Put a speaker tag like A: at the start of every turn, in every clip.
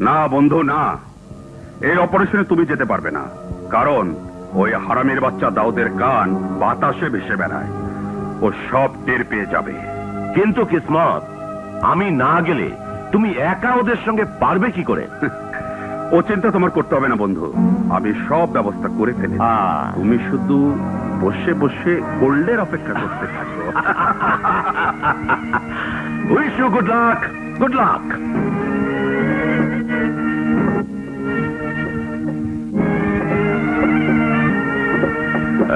A: না বন্ধু না, এই অপারেশনে তুমি যেতে পারবে না, কারণ ওই হারামির বাচ্চা দাউদের কান বাতাসে ভেসে বেড়ায়, ও সব টের পেয়ে যাবে।
B: কিন্তু কিসমত, আমি না গেলে তুমি একা ওদের সঙ্গে পারবে কি করে?
A: ও চিন্তা তোমার করতে হবে না বন্ধু, আমি সব ব্যবস্থা করে ফেলি। তুমি শুধু বসে বসে গোল্ডের অপেক্ষা করতে থাকো।
B: Wish you good luck, good luck.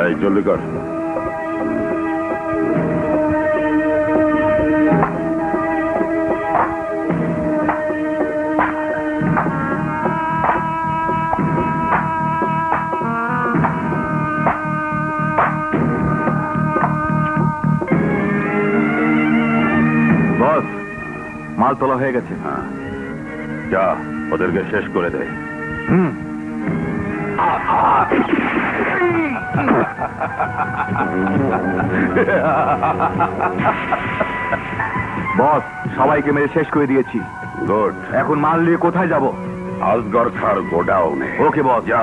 A: এই জলদি কর।
B: বস, মাল তোলা হয়ে গেছে।
A: হ্যাঁ, যা ওদেরকে শেষ করে দে।
B: বস, সবাইকে মেরে শেষ করে দিয়েছি।
A: গুড।
B: এখন মাল নিয়ে কোথায় যাব?
A: আসগর খার গোডাউনে।
B: ওকে বস।
A: যা।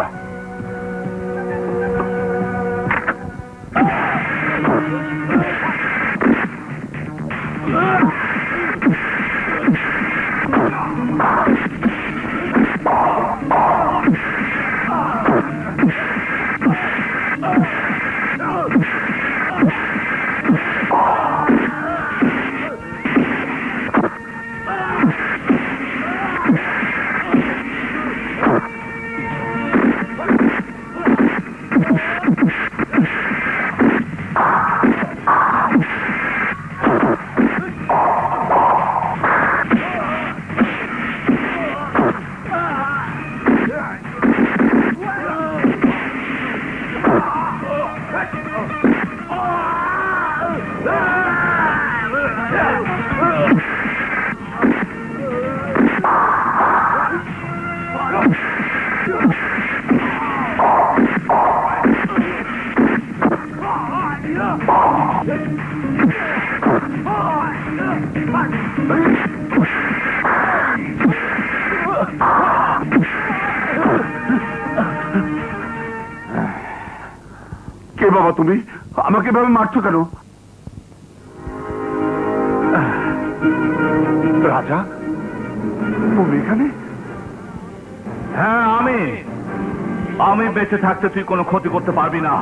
A: কে বাবা তুমি? আমাকে এভাবে মারছো কেন? রাজা, তুমি এখানে?
B: হ্যাঁ, আমি বেঁচে থাকতে তুই কোনো ক্ষতি করতে পারবি না।